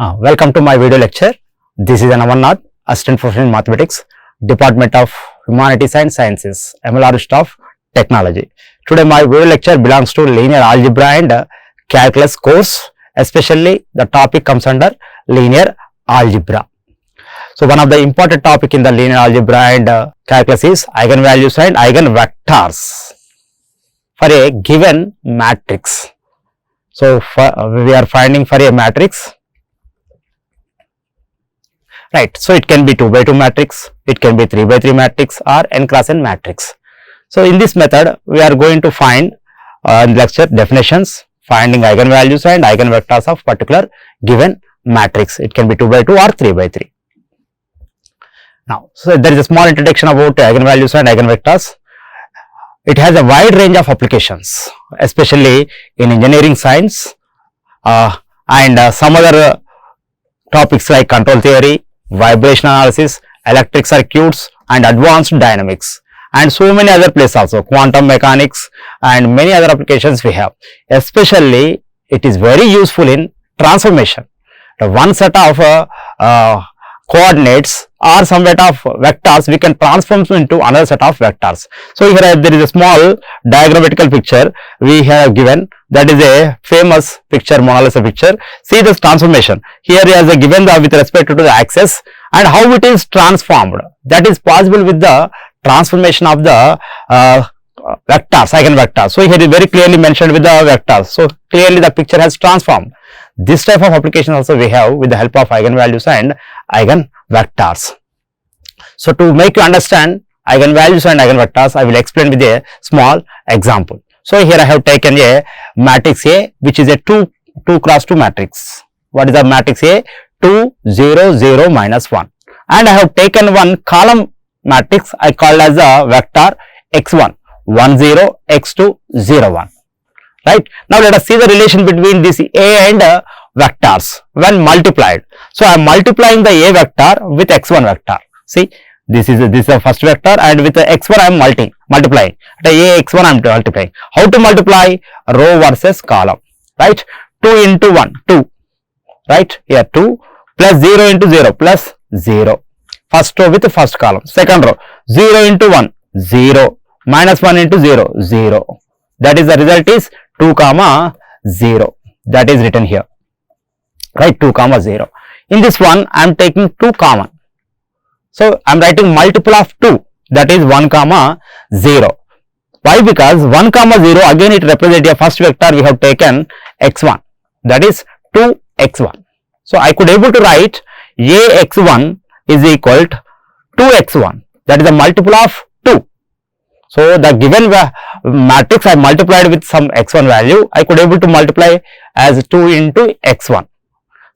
Welcome to my video lecture. This is Amarnath, Assistant Professor in Mathematics, Department of Humanities and Sciences, MLR Institute of Technology. Today my video lecture belongs to linear algebra and calculus course, especially the topic comes under linear algebra. So one of the important topic in the linear algebra and calculus is eigenvalues and eigenvectors for a given matrix. So we are finding for a matrix. Right, so it can be 2 by 2 matrix, it can be 3 by 3 matrix or n cross n matrix. So in this method, we are going to find lecture definitions, finding eigenvalues and eigenvectors of particular given matrix. It can be 2 by 2 or 3 by 3. Now, so there is a small introduction about eigenvalues and eigenvectors. It has a wide range of applications, especially in engineering science and some other topics like control theory, vibration analysis, electric circuits and advanced dynamics, and so many other places also, quantum mechanics and many other applications we have. Especially it is very useful in transformation. One set of coordinates or some set of vectors we can transform into another set of vectors. So here there is a small diagrammatical picture we have given, that is a famous picture, Mona Lisa picture. See this transformation. Here he has given the with respect to the axis and how it is transformed. That is possible with the transformation of the vectors, eigenvectors. So here is very clearly mentioned with the vectors. So clearly the picture has transformed. This type of application also we have with the help of eigenvalues and eigenvectors. So to make you understand eigenvalues and eigenvectors, I will explain with a small example. So here I have taken a matrix A, which is a 2 cross 2 matrix. What is the matrix A? 2, 0, 0, minus 1. And I have taken one column matrix I called as a vector x1, 1, 0, x2, 0, 1. Right. Now let us see the relation between this A and vectors when multiplied. So I am multiplying the A vector with x1 vector. See, this is the first vector and with the x1 I am multiplying. The A x1 I am multiplying. How to multiply? Row versus column. Right. 2 into 1, 2. Right. Here 2 plus 0 into 0 plus 0. First row with the first column. Second row 0 into 1, 0. Minus 1 into 0, 0. That is the result is 2 comma 0. That is written here. Right, 2 comma 0. In this one I am taking 2 common. So I am writing multiple of 2, that is 1 comma 0. Why? Because 1 comma 0 again it represents a first vector we have taken x1, that is 2x1. So I could able to write ax1 is equal to 2x1, that is a multiple of 2. So the given matrix I multiplied with some x1 value, I could able to multiply as 2 into x1.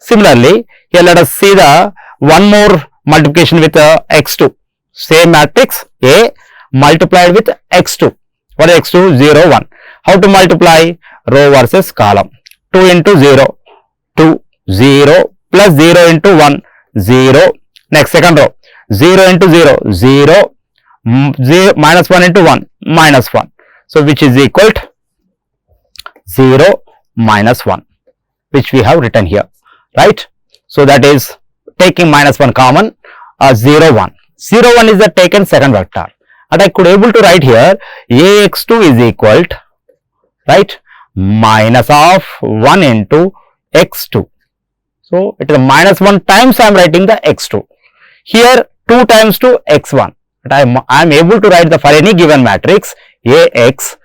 Similarly, here let us see the one more multiplication with x2. Same matrix A multiplied with x2. What is x2? 0, 1. How to multiply? Row versus column. 2 into 0, 2, 0 plus 0 into 1, 0. Next second row, 0 into 0, 0. 0 minus 1 into 1, minus 1. So which is equal to 0 minus 1, which we have written here. Right. So that is taking minus 1 common, 0, 1. 0, 1 is the taken second vector. And I could able to write here ax2 is equal to, right, minus of 1 into x2. So it is minus 1 times I am writing the x2. Here 2 times to x1. I am able to write the for any given matrix Ax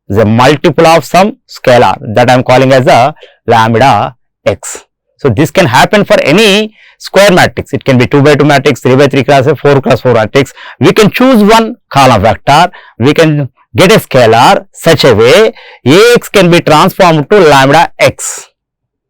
is a multiple of some scalar that I am calling as a lambda x. So this can happen for any square matrix. It can be 2 by 2 matrix, 3 by 3 class, 4 class 4 matrix. We can choose one column vector. We can get a scalar such a way Ax can be transformed to lambda x.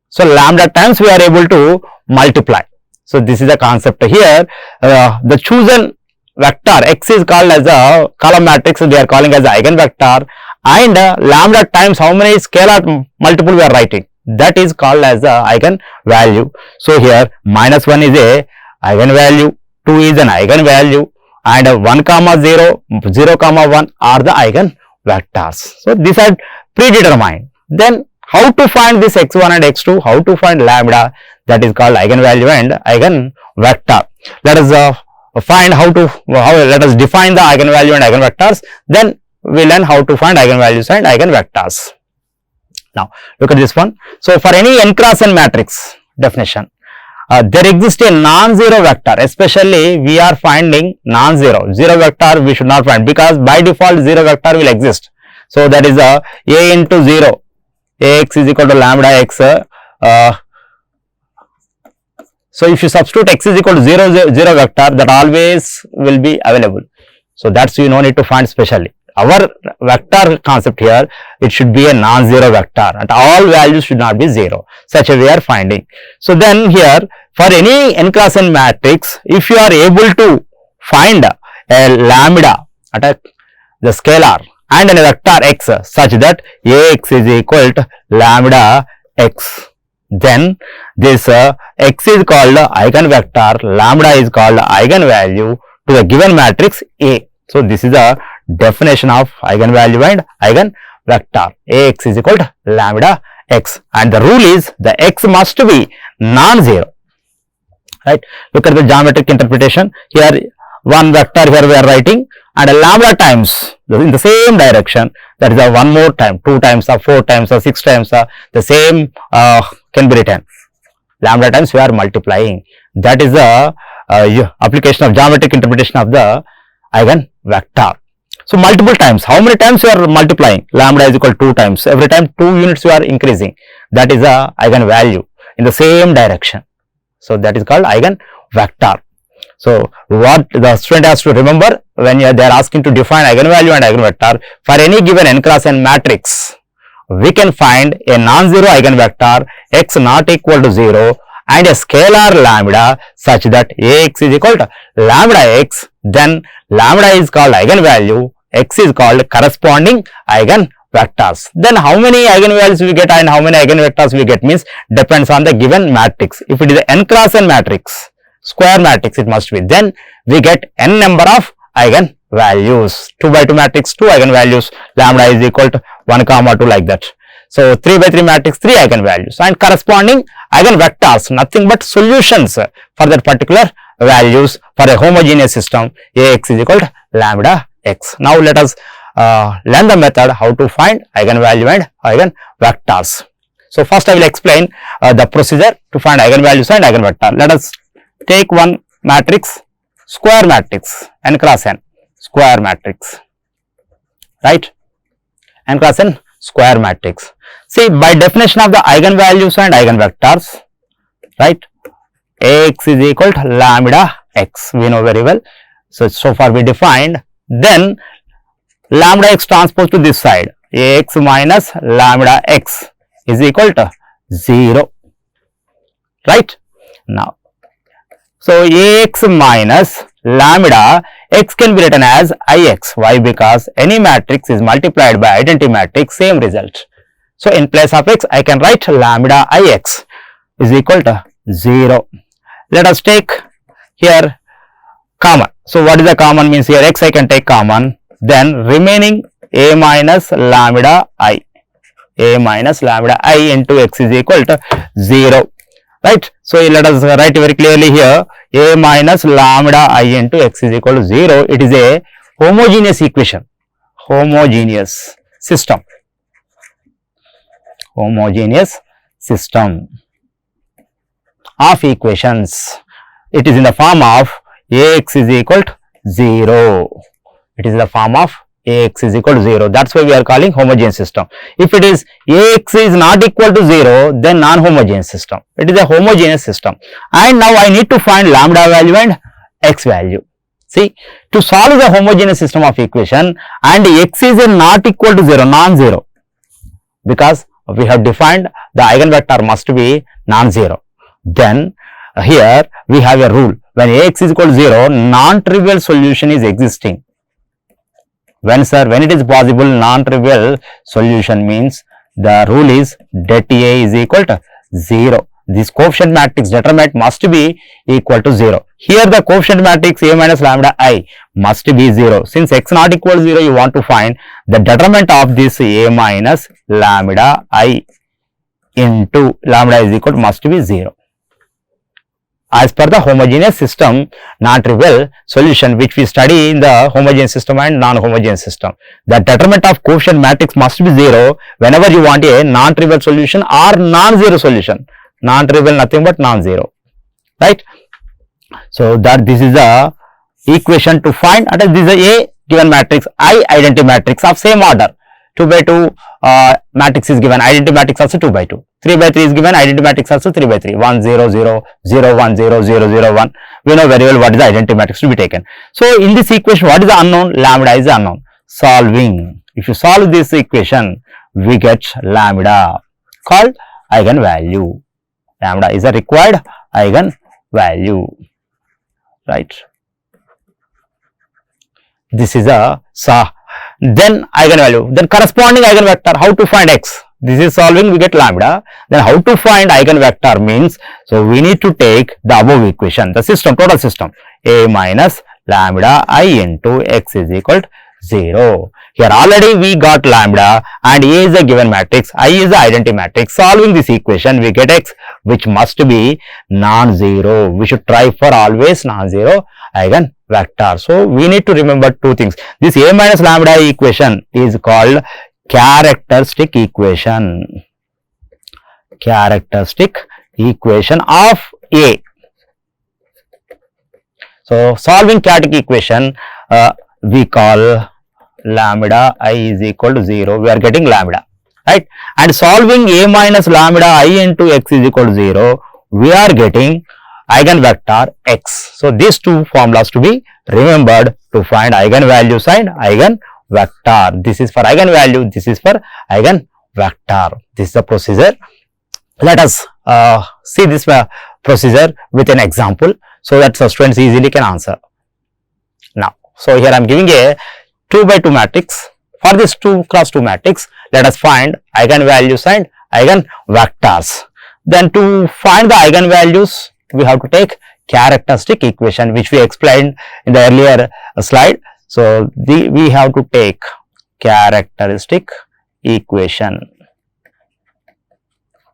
So lambda times we are able to multiply. So this is the concept here. The chosen vector x is called as a column matrix, they are calling as eigenvector, and lambda times how many scalar multiple we are writing, that is called as the eigenvalue. So here minus 1 is a eigenvalue, 2 is an eigenvalue, and 1 comma 0, 0 comma 1 are the eigenvectors. So these are predetermined. Then how to find this x1 and x2, how to find lambda, that is called eigenvalue and eigenvector. Let us find let us define the eigenvalue and eigenvectors, then we learn how to find eigenvalues and eigenvectors. Now look at this one. So for any n cross n matrix definition, there exists a non-zero vector, especially we are finding non-zero. Zero vector we should not find, because by default zero vector will exist. So that is a into 0, ax is equal to lambda x. So if you substitute x is equal to 0, 0 vector, that always will be available. So that's you no need to find specially. Our vector concept here, it should be a non-zero vector and all values should not be 0. Such a we are finding. So then here, for any n cross n matrix, if you are able to find a lambda at the scalar and a vector x such that ax is equal to lambda x, then this x is called eigenvector, lambda is called eigenvalue to the given matrix A. So this is the definition of eigenvalue and eigenvector. Ax is equal to lambda x, and the rule is the x must be non-zero. Right? Look at the geometric interpretation. Here one vector here we are writing, and a lambda times in the same direction, that is a one more time, 2 times or 4 times or 6 times or the same can be written. Lambda times we are multiplying. That is the application of geometric interpretation of the eigenvector. So multiple times, how many times you are multiplying? Lambda is equal to 2 times. Every time 2 units you are increasing. That is a eigenvalue in the same direction. So that is called eigenvector. So what the student has to remember when they are asking to define eigenvalue and eigenvector, for any given n cross n matrix, we can find a non-zero eigenvector x not equal to 0 and a scalar lambda such that ax is equal to lambda x, then lambda is called eigenvalue, x is called corresponding eigenvectors. Then how many eigenvalues we get and how many eigenvectors we get means depends on the given matrix. If it is an n cross n matrix, square matrix it must be, then we get n number of eigenvalues. 2 by 2 matrix, 2 eigenvalues, lambda is equal to 1 comma 2 like that. So 3 by 3 matrix, 3 eigenvalues and corresponding eigenvectors, nothing but solutions for that particular values for a homogeneous system. Ax is equal to lambda x. Now let us learn the method how to find eigenvalue and eigenvectors. So first I will explain the procedure to find eigenvalues and eigenvector. Let us take one matrix, square matrix, n cross n, square matrix, right? N cross n, square matrix. See, by definition of the eigenvalues and eigenvectors, right? Ax is equal to lambda x, we know very well. So far we defined. Then lambda x transpose to this side, ax minus lambda x is equal to 0, right? Now, so ax minus lambda x can be written as ix. Why? Because any matrix is multiplied by identity matrix, same result. So in place of x, I can write lambda ix is equal to 0. Let us take here common. So what is the common means here? X I can take common. Then remaining a minus lambda I. A minus lambda I into x is equal to 0. Right. So let us write very clearly here, a minus lambda I into x is equal to 0. It is a homogeneous equation, homogeneous system, homogeneous system of equations. It is in the form of ax is equal to 0. It is in the form of ax is equal to 0. That's why we are calling homogeneous system. If it is ax is not equal to 0, then non-homogeneous system. It is a homogeneous system. And now I need to find lambda value and x value. See, to solve the homogeneous system of equation and x is not equal to 0, non-zero, because we have defined the eigenvector must be non-zero. Then here we have a rule, when ax is equal to 0, non-trivial solution is existing. When sir, when it is possible, non-trivial solution means the rule is det A is equal to 0. This coefficient matrix determinant must be equal to 0. Here the coefficient matrix A minus lambda I must be 0. Since x not equal to 0, you want to find the determinant of this A minus lambda I into lambda is equal to must be 0. As per the homogeneous system, non-trivial solution which we study in the homogeneous system and non-homogeneous system, the determinant of coefficient matrix must be 0 whenever you want a non-trivial solution or non-zero solution. Non-trivial nothing but non-zero, right? So that this is the equation to find, and this is a given matrix I identity matrix of same order. 2 by 2 matrix is given, identity matrix also 2 by 2. 3 by 3 is given, identity matrix also 3 by 3. 1 0 0 0 1 0 0 0 1. We know very well what is the identity matrix to be taken. So in this equation, what is the unknown? Lambda is the unknown. Solving, if you solve this equation, we get lambda called eigenvalue. Lambda is a required eigenvalue, right? This is a then eigenvalue, then corresponding eigenvector. How to find x? This is solving, we get lambda. Then how to find eigenvector means, so we need to take the above equation, the system, total system, a minus lambda I into x is equal to 0. Here already we got lambda and a is a given matrix, I is the identity matrix. Solving this equation, we get x which must be non-zero. We should try for always non-zero eigenvector. So we need to remember two things. This a minus lambda equation is called characteristic equation. Characteristic equation of A. So solving characteristic equation, we call lambda I is equal to 0. We are getting lambda, right? And solving a minus lambda I into x is equal to 0, we are getting eigenvector x. So these two formulas to be remembered to find eigenvalues and eigenvector. This is for eigenvalue, this is for eigenvector. This is the procedure. Let us see this procedure with an example so that students easily can answer. Now, so here I am giving a 2 by 2 matrix. For this 2 cross 2 matrix, let us find eigenvalues and eigenvectors. Then to find the eigenvalues, we have to take characteristic equation which we explained in the earlier slide. So we have to take characteristic equation.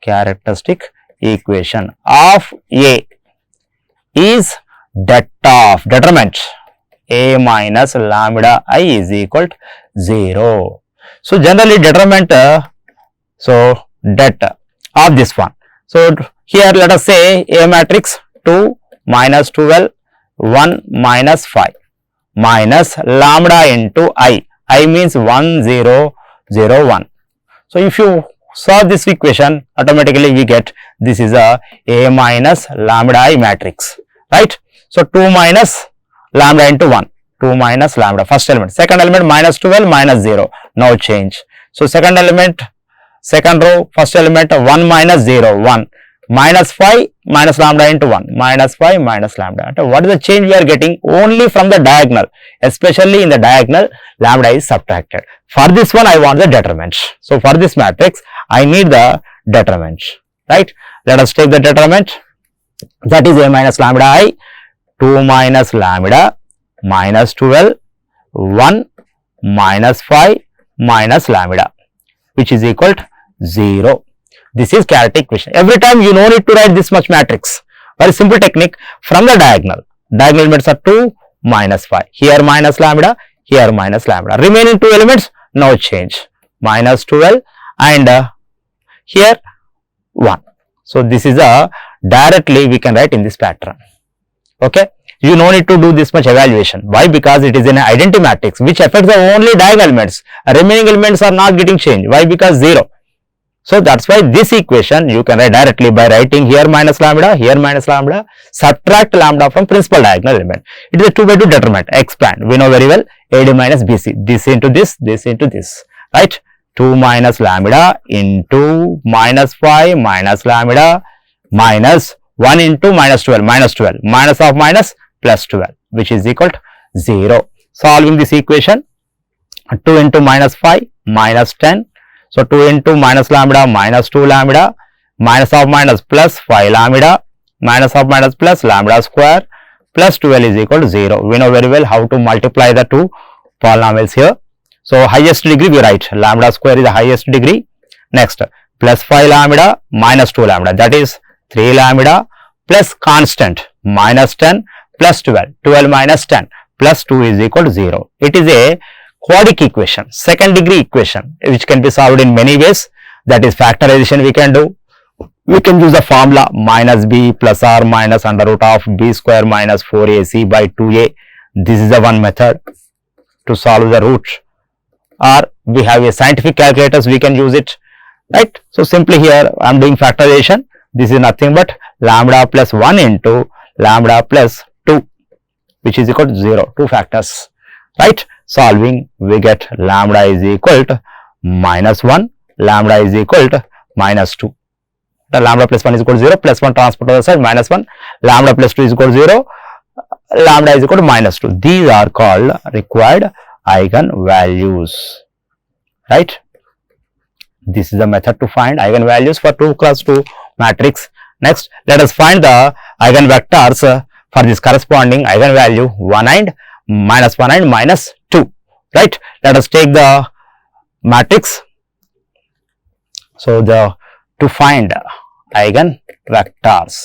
Characteristic equation of A is det of determinant a minus lambda I is equal to 0. So generally determinant, so det of this one. So here let us say A matrix 2 minus 12 1 minus 5 minus lambda into I. I means 1 0 0 1. So if you solve this equation, automatically we get this is a minus lambda I matrix, right? So 2 minus lambda into 1, 2 minus lambda, first element. Second element minus 12 minus 0, no change. So second element, second row, first element 1 minus 0, 1, minus 5 minus lambda into 1, minus 5 minus lambda. What is the change we are getting? Only from the diagonal, especially in the diagonal, lambda is subtracted. For this one, I want the determinant. So for this matrix, I need the determinant, right? Let us take the determinant. That is a minus lambda I, 2 minus lambda, minus 12, 1, minus 5, minus lambda, which is equal to 0. This is characteristic equation. Every time you no need to write this much matrix. Very simple technique. From the diagonal, diagonal elements are 2 minus 5. Here minus lambda, here minus lambda. Remaining two elements, no change. Minus 12 and here 1. So this is a directly we can write in this pattern. Okay. You no need to do this much evaluation. Why? Because it is an identity matrix which affects the only diagonal elements. Remaining elements are not getting changed. Why? Because 0. So that's why this equation you can write directly by writing here minus lambda, here minus lambda, subtract lambda from principal diagonal element. It is a 2 by 2 determinant. Expand. We know very well AD minus BC. This into this into this. Right? 2 minus lambda into minus 5 minus lambda minus 1 into minus 12, minus 12, minus of minus plus 12, which is equal to 0. Solving this equation, 2 into minus 5 minus 10. So 2 into minus lambda minus 2 lambda, minus of minus plus 5 lambda, minus of minus plus lambda square plus 12 is equal to 0. We know very well how to multiply the two polynomials here. So highest degree we write lambda square is the highest degree. Next, plus 5 lambda minus 2 lambda, that is 3 lambda plus constant minus 10 plus 12, 12 minus 10 plus 2 is equal to 0. It is a quadratic equation, second degree equation, which can be solved in many ways. That is factorization we can do. We can use the formula minus b plus or minus under root of b square minus 4ac by 2a. This is the one method to solve the root. Or we have a scientific calculators, we can use it, right? So simply here I am doing factorization. This is nothing but lambda plus 1 into lambda plus 2, which is equal to 0, 2 factors, right? Solving, we get lambda is equal to minus 1, lambda is equal to minus 2. The lambda plus 1 is equal to 0, plus 1 transport to the side, minus 1, lambda plus 2 is equal to 0, lambda is equal to minus 2. These are called required eigenvalues, right? This is the method to find eigenvalues for 2 cross 2 matrix. Next, let us find the eigenvectors for this corresponding eigenvalue 1 and minus 1 and minus 2, right? Let us take the matrix. So, to find eigenvectors,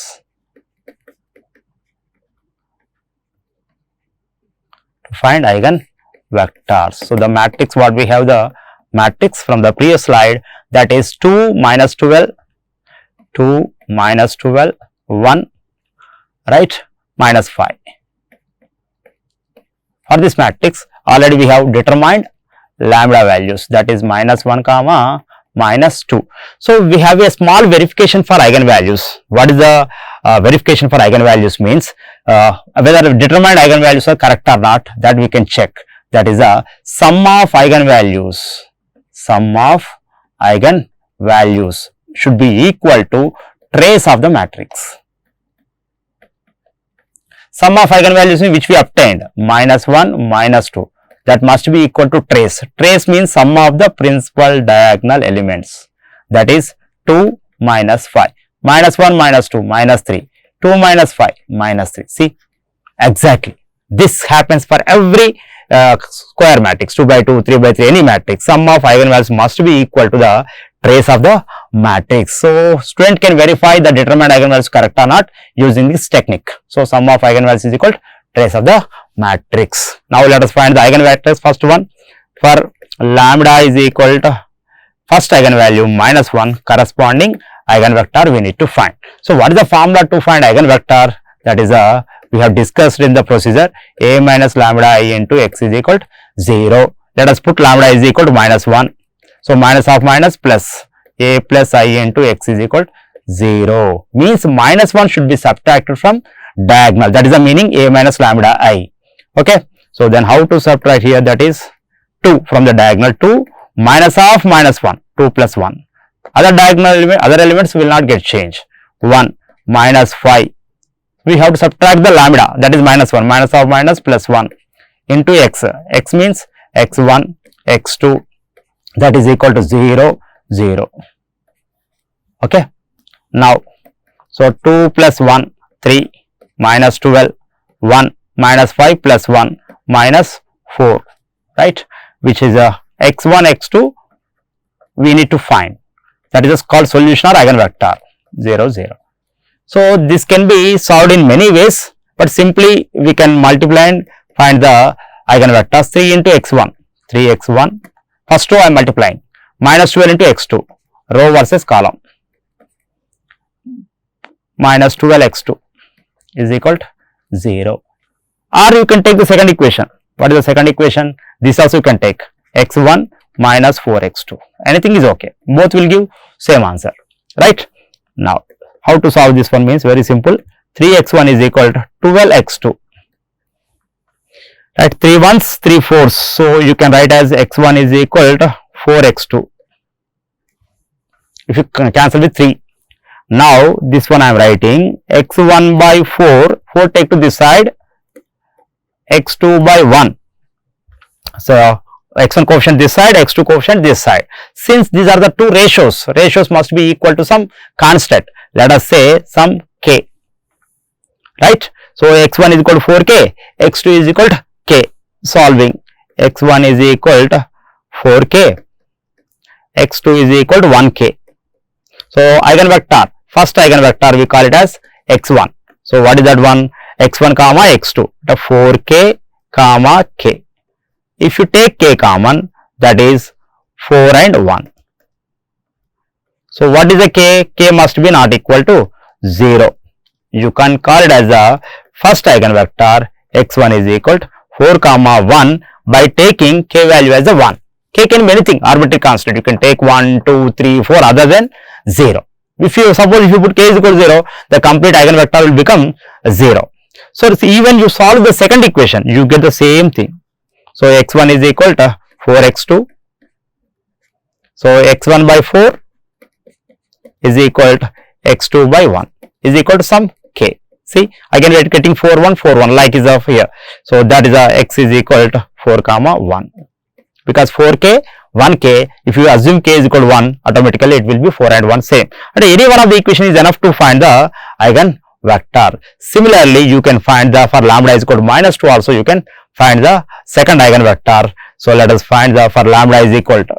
so the matrix, what we have, the matrix from the previous slide, that is 2 minus 12, 2 minus 12, 1, right, minus 5. For this matrix, already we have determined lambda values, that is minus 1 comma minus 2. So, we have a small verification for eigenvalues. What is the verification for eigenvalues means? Whether determined eigenvalues are correct or not, that we can check. That is the sum of eigenvalues. Sum of eigenvalues should be equal to trace of the matrix. Sum of eigenvalues which we obtained, minus 1, minus 2, that must be equal to trace. Trace means sum of the principal diagonal elements, that is 2 minus 5, minus 1 minus 2 minus 3, 2 minus 5 minus 3. See, exactly this happens for every square matrix, 2 by 2, 3 by 3, any matrix. Sum of eigenvalues must be equal to the trace of the matrix. So, student can verify the determined eigenvalues correct or not using this technique. So, sum of eigenvalues is equal to trace of the matrix. Now, let us find the eigenvectors. First one, for lambda is equal to first eigenvalue minus 1, corresponding eigenvector we need to find. So, what is the formula to find eigenvector? That is we have discussed in the procedure, a minus lambda I into x is equal to 0. Let us put lambda is equal to minus 1. So, minus of minus plus a plus I into x is equal to 0, means minus 1 should be subtracted from diagonal, that is the meaning a minus lambda I. Okay. So, then how to subtract here, that is 2 from the diagonal, 2 minus of minus 1, 2 plus 1. Other diagonal element, other elements will not get changed. 1 minus 5, we have to subtract the lambda, that is minus 1, minus of minus plus 1 into x. X means x1, x2, that is equal to 0, 0. Okay. Now, so 2 plus 1, 3, minus 12, 1, minus 5 plus 1, minus 4, right, which is x1, x2 we need to find. That is called solution or eigenvector, 0, 0. So, this can be solved in many ways, but simply we can multiply and find the eigenvectors. 3 into x1, 3x1, first row I am multiplying, minus 12 into x2, row versus column, minus 12x2 is equal to 0. Or you can take the second equation. What is the second equation? This also you can take, x1 minus 4x2, anything is okay, both will give same answer, right. Now, how to solve this one means very simple, 3x1 is equal to 12x2, right, 3 ones, 3 fours, so you can write as x1 is equal to 4x2, if you cancel with 3. Now, this one I am writing x1 by 4, 4 take to this side, x2 by 1. So, x1 coefficient this side, x2 coefficient this side. Since these are the two ratios, ratios must be equal to some constant. Let us say some k, right. So, x1 is equal to 4k, x2 is equal to k. Solving, x1 is equal to 4k, x2 is equal to 1k. So eigenvector, first eigenvector we call it as x1. So what is that one? x1 comma x2, the 4k comma k. If you take k common, that is 4 and 1. So what is a k? K must be not equal to 0. You can call it as the first eigenvector x1 is equal to 4 comma 1 by taking k value as a 1. K can be anything, arbitrary constant. You can take 1, 2, 3, 4 other than 0. If you suppose if you put k is equal to 0, the complete eigenvector will become 0. So even you solve the second equation, you get the same thing. So x1 is equal to 4x2. So x1 by 4 is equal to x2 by 1 is equal to some k. See, again we are getting 4, 1, 4, 1 like is of here. So that is x is equal to 4 comma 1. Because 4k, 1k, if you assume k is equal to 1, automatically it will be 4 and 1 same. And any one of the equation is enough to find the eigenvector. Similarly, you can find the for lambda is equal to minus 2 also you can find the second eigenvector. So let us find the for lambda is equal to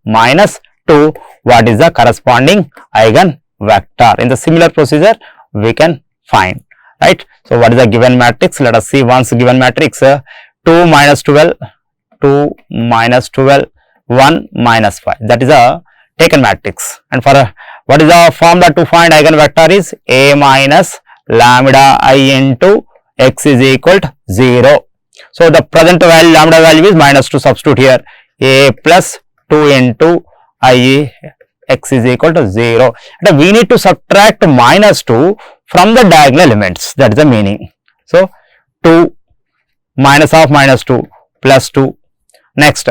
minus 2, what is the corresponding eigenvector. In the similar procedure we can find, right. So what is the given matrix? Let us see once given matrix 2 minus 12, 2 minus 12, 1 minus 5, that is a taken matrix. And for what is the formula to find eigenvector is a minus lambda I into x is equal to 0. So the present value lambda value is minus 2, substitute here a plus 2 into I x is equal to 0. And we need to subtract minus 2 from the diagonal elements, that is the meaning. So 2 minus of minus 2 plus 2. Next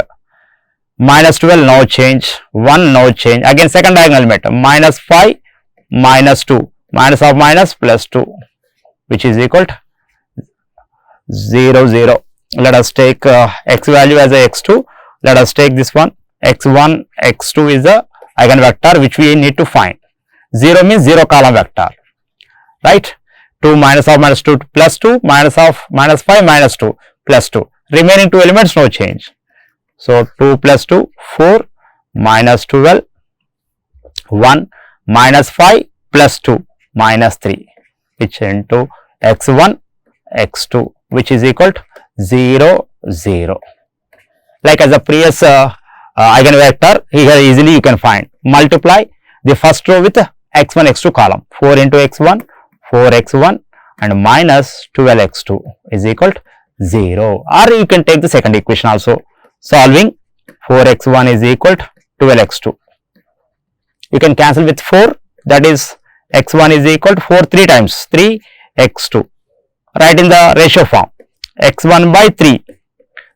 minus 12 no change, 1 no change, again second diagonal element minus 5 minus 2 minus of minus plus 2 which is equal to 0, 0. Let us take x value as a x2. Let us take this one x1, x2 is the eigenvector which we need to find. 0 means 0 column vector, right. 2 minus of minus 2 plus 2 minus of minus 5 minus 2 plus 2. Remaining two elements no change. So 2 plus 2 4 minus 12 1 minus 5 plus 2 minus 3 which into x1 x2 which is equal to 0, 0. Like as the previous eigenvector, here easily you can find. Multiply the first row with x1 x2 column, 4 into x1 4x1 and minus 12x2 is equal to 0. Or you can take the second equation also, solving 4x1 is equal to 12x2. You can cancel with 4, that is x1 is equal to 4 3 times 3x2. Write in the ratio form x1 by 3.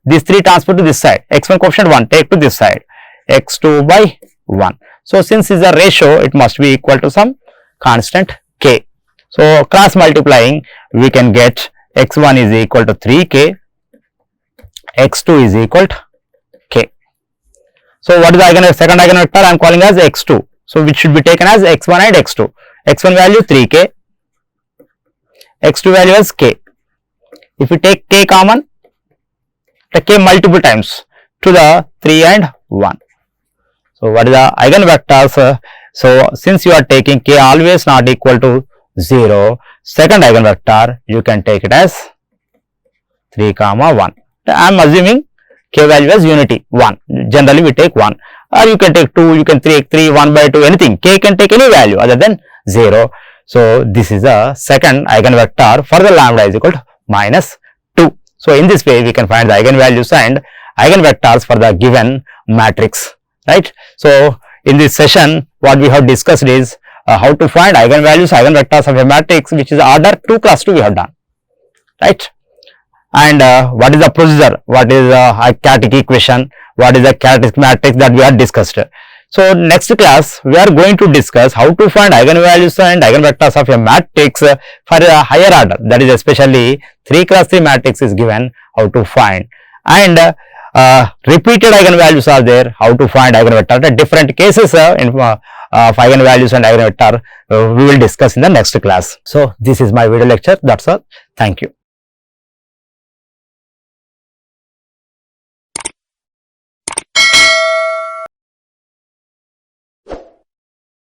These 3 transfer to this side, x1 coefficient 1 take to this side, x2 by 1. So since is a ratio, it must be equal to some constant k. So cross multiplying we can get x1 is equal to 3k, x2 is equal to k. So what is the second eigenvector? I am calling as x2. So which should be taken as x1 and x2. x1 value 3k, x2 value as k. If we take k common, the k multiple times to the 3 and 1. So what is the eigenvectors? So since you are taking k always not equal to 0, second eigenvector you can take it as 3 comma 1. I am assuming k value as unity 1. Generally we take 1, or you can take 2, you can take 3, 1 by 2, anything. K can take any value other than 0. So this is the second eigenvector for the lambda is equal to minus 2. So in this way we can find the eigenvalues and eigenvectors for the given matrix, right. So in this session what we have discussed is how to find eigenvalues, eigenvectors of a matrix which is order 2 cross 2 we have done, right. And what is the procedure, what is a chaotic equation, what is the chaotic matrix, that we have discussed. So next class we are going to discuss how to find eigenvalues and eigenvectors of a matrix for a higher order, that is especially 3 cross 3 matrix is given, how to find, and repeated eigenvalues are there, how to find eigenvector. The different cases of eigenvalues and eigenvector we will discuss in the next class. So this is my video lecture, that's all. Thank you.